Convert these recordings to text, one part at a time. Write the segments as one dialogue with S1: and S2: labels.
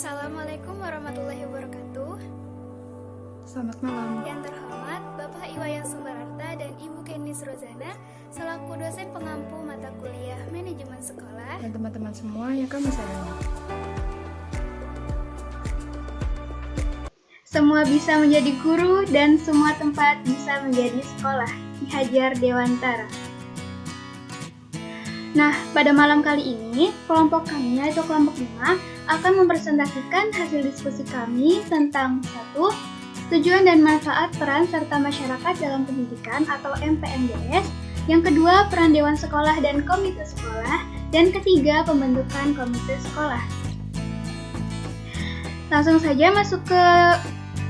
S1: Assalamualaikum warahmatullahi wabarakatuh.
S2: Selamat malam.
S1: Yang terhormat Bapak Iwayan Sumbararta dan Ibu Kenis Rozana selaku dosen pengampu mata kuliah Manajemen Sekolah
S2: Dan teman-teman semua yang kami sayangi.
S1: Semua bisa menjadi guru dan semua tempat bisa menjadi sekolah. Ki Hajar Dewantara. Nah, pada malam kali ini, kelompok kami yaitu kelompok 5 akan mempresentasikan hasil diskusi kami tentang 1. Tujuan dan manfaat peran serta masyarakat dalam pendidikan atau MPMDS. Yang kedua, peran Dewan Sekolah dan Komite Sekolah. Dan ketiga, pembentukan Komite Sekolah. Langsung saja masuk ke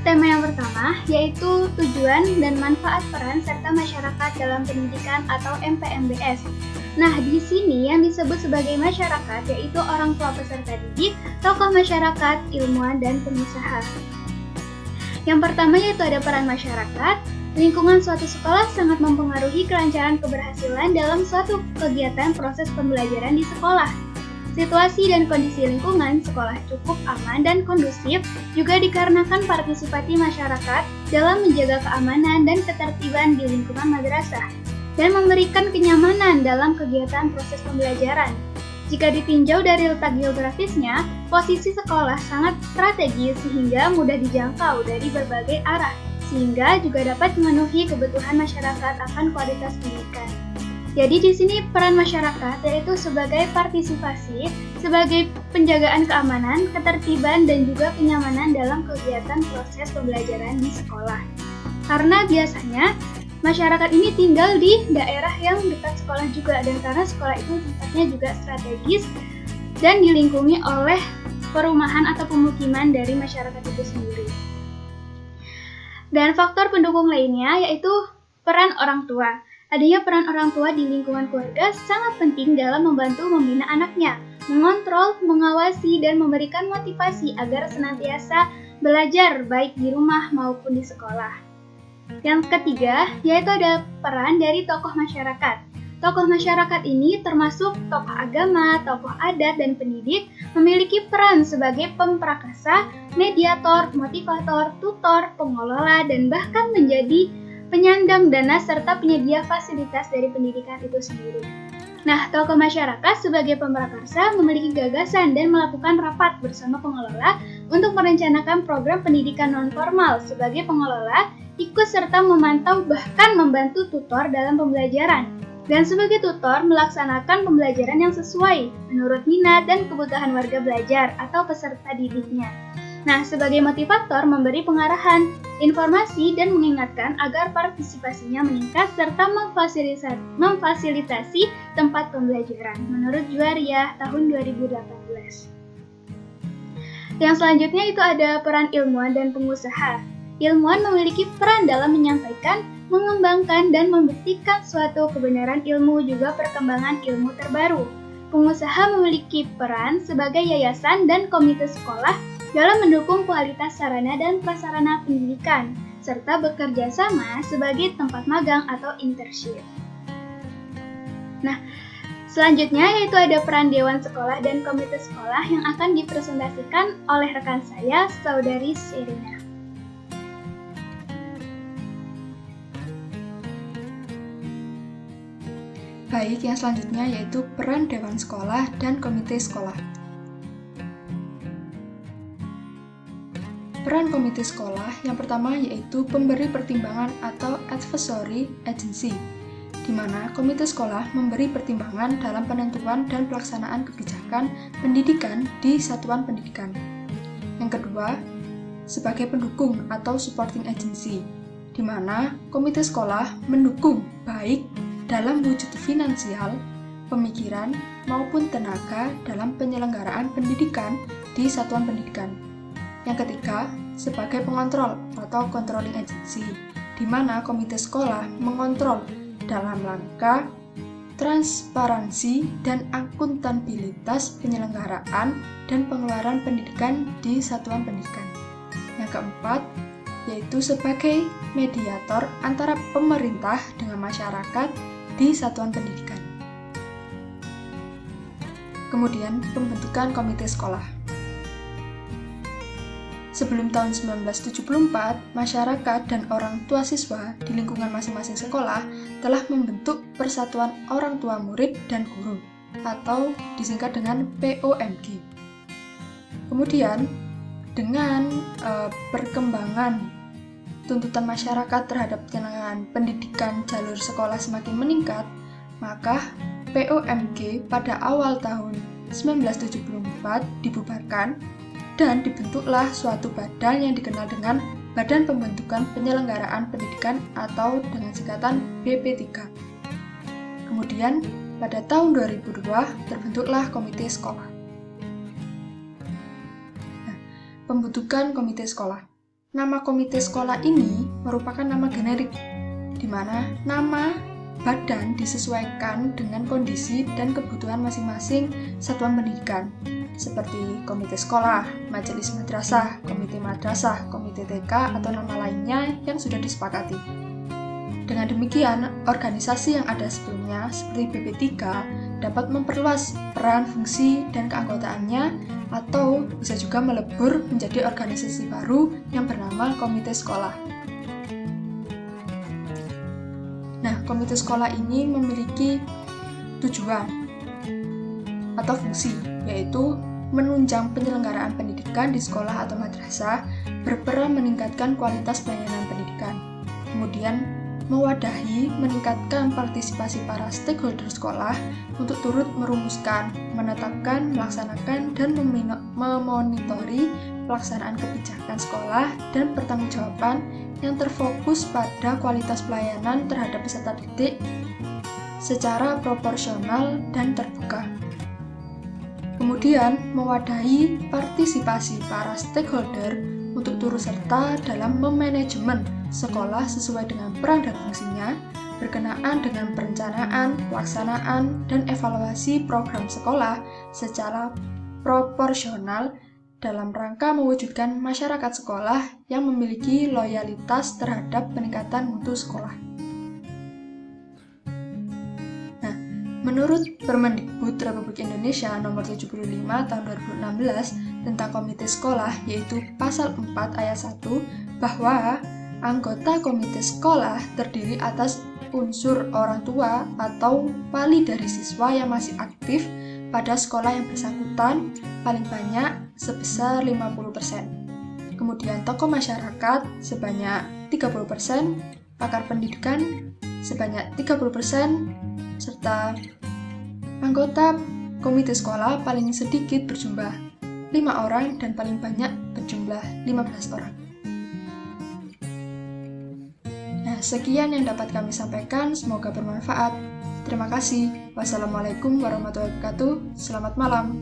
S1: tema yang pertama, yaitu tujuan dan manfaat peran serta masyarakat dalam pendidikan atau MPMDS. Nah, di sini yang disebut sebagai masyarakat yaitu orang tua peserta didik, tokoh masyarakat, ilmuwan, dan pengusaha. Yang pertama yaitu ada peran masyarakat. Lingkungan suatu sekolah sangat mempengaruhi kelancaran keberhasilan dalam suatu kegiatan proses pembelajaran di sekolah. Situasi dan kondisi lingkungan sekolah cukup aman dan kondusif juga dikarenakan partisipasi masyarakat dalam menjaga keamanan dan ketertiban di lingkungan madrasah dan memberikan kenyamanan dalam kegiatan proses pembelajaran. Jika ditinjau dari letak geografisnya, posisi sekolah sangat strategis sehingga mudah dijangkau dari berbagai arah, sehingga juga dapat memenuhi kebutuhan masyarakat akan kualitas pendidikan. Jadi di sini peran masyarakat yaitu sebagai partisipasi, sebagai penjagaan keamanan, ketertiban, dan juga kenyamanan dalam kegiatan proses pembelajaran di sekolah. Karena biasanya masyarakat ini tinggal di daerah yang dekat sekolah juga, dan karena sekolah itu tempatnya juga strategis dan dilingkungi oleh perumahan atau pemukiman dari masyarakat itu sendiri. Dan faktor pendukung lainnya yaitu peran orang tua. Adanya peran orang tua di lingkungan keluarga sangat penting dalam membantu membina anaknya, mengontrol, mengawasi, dan memberikan motivasi agar senantiasa belajar baik di rumah maupun di sekolah. Yang ketiga, yaitu ada peran dari tokoh masyarakat. Tokoh masyarakat ini termasuk tokoh agama, tokoh adat, dan pendidik memiliki peran sebagai pemprakarsa, mediator, motivator, tutor, pengelola, dan bahkan menjadi penyandang dana serta penyedia fasilitas dari pendidikan itu sendiri. Nah, tokoh masyarakat sebagai pemprakarsa memiliki gagasan dan melakukan rapat bersama pengelola untuk merencanakan program pendidikan non-formal. Sebagai pengelola, ikut serta memantau bahkan membantu tutor dalam pembelajaran. Dan sebagai tutor, melaksanakan pembelajaran yang sesuai menurut minat dan kebutuhan warga belajar atau peserta didiknya. Nah, sebagai motivator memberi pengarahan, informasi, dan mengingatkan agar partisipasinya meningkat serta memfasilitasi tempat pembelajaran menurut Juwariah tahun 2018. Yang selanjutnya itu ada peran ilmuwan dan pengusaha. Ilmuwan memiliki peran dalam menyampaikan, mengembangkan, dan membuktikan suatu kebenaran ilmu juga perkembangan ilmu terbaru. Pengusaha memiliki peran sebagai yayasan dan komite sekolah dalam mendukung kualitas sarana dan prasarana pendidikan, serta bekerja sama sebagai tempat magang atau internship. Nah, selanjutnya yaitu ada peran Dewan Sekolah dan Komite Sekolah yang akan dipresentasikan oleh rekan saya, Saudari Serina.
S2: Baik, yang selanjutnya yaitu peran Dewan Sekolah dan Komite Sekolah. Peran komite sekolah yang pertama yaitu pemberi pertimbangan atau advisory agency, di mana komite sekolah memberi pertimbangan dalam penentuan dan pelaksanaan kebijakan pendidikan di satuan pendidikan. Yang kedua, sebagai pendukung atau supporting agency, di mana komite sekolah mendukung baik dalam wujud finansial, pemikiran, maupun tenaga dalam penyelenggaraan pendidikan di satuan pendidikan. Yang ketiga, sebagai pengontrol atau controlling agency, di mana komite sekolah mengontrol dalam rangka transparansi dan akuntabilitas penyelenggaraan dan pengeluaran pendidikan di satuan pendidikan. Yang keempat, yaitu sebagai mediator antara pemerintah dengan masyarakat di satuan pendidikan. Kemudian, pembentukan komite sekolah. Sebelum tahun 1974, masyarakat dan orang tua siswa di lingkungan masing-masing sekolah telah membentuk Persatuan Orang Tua Murid dan Guru, atau disingkat dengan POMG. Kemudian, dengan perkembangan tuntutan masyarakat terhadap penyelenggaraan pendidikan jalur sekolah semakin meningkat, maka POMG pada awal tahun 1974 dibubarkan dan dibentuklah suatu badan yang dikenal dengan Badan Pembentukan Penyelenggaraan Pendidikan atau dengan singkatan BP3. Kemudian, pada tahun 2002 terbentuklah Komite Sekolah. Pembentukan Komite Sekolah. Nama Komite Sekolah ini merupakan nama generik, di mana nama badan disesuaikan dengan kondisi dan kebutuhan masing-masing satuan pendidikan, seperti komite sekolah, majelis madrasah, komite TK, atau nama lainnya yang sudah disepakati. Dengan demikian, organisasi yang ada sebelumnya, seperti BP3, dapat memperluas peran, fungsi, dan keanggotaannya, atau bisa juga melebur menjadi organisasi baru yang bernama Komite Sekolah. Nah, komite sekolah ini memiliki tujuan atau fungsi, yaitu menunjang penyelenggaraan pendidikan di sekolah atau madrasah, berperan meningkatkan kualitas pelayanan pendidikan. Kemudian, mewadahi, meningkatkan partisipasi para stakeholder sekolah untuk turut merumuskan, menetapkan, melaksanakan, dan memonitori pelaksanaan kebijakan sekolah dan pertanggungjawaban yang terfokus pada kualitas pelayanan terhadap peserta didik secara proporsional dan terbuka. Kemudian, mewadahi partisipasi para stakeholder untuk turut serta dalam memanajemen sekolah sesuai dengan peran dan fungsinya, berkenaan dengan perencanaan, pelaksanaan, dan evaluasi program sekolah secara proporsional dalam rangka mewujudkan masyarakat sekolah yang memiliki loyalitas terhadap peningkatan mutu sekolah. Nah, menurut Permendikbud Republik Indonesia Nomor 75 Tahun 2016 tentang Komite Sekolah, yaitu Pasal 4 Ayat 1, bahwa anggota komite sekolah terdiri atas unsur orang tua atau wali dari siswa yang masih aktif pada sekolah yang bersangkutan paling banyak sebesar 50%. Kemudian tokoh masyarakat sebanyak 30%, pakar pendidikan sebanyak 30%, serta anggota komite sekolah paling sedikit berjumlah 5 orang dan paling banyak berjumlah 15 orang. Nah, sekian yang dapat kami sampaikan, semoga bermanfaat. Terima kasih. Wassalamualaikum warahmatullahi wabarakatuh. Selamat malam.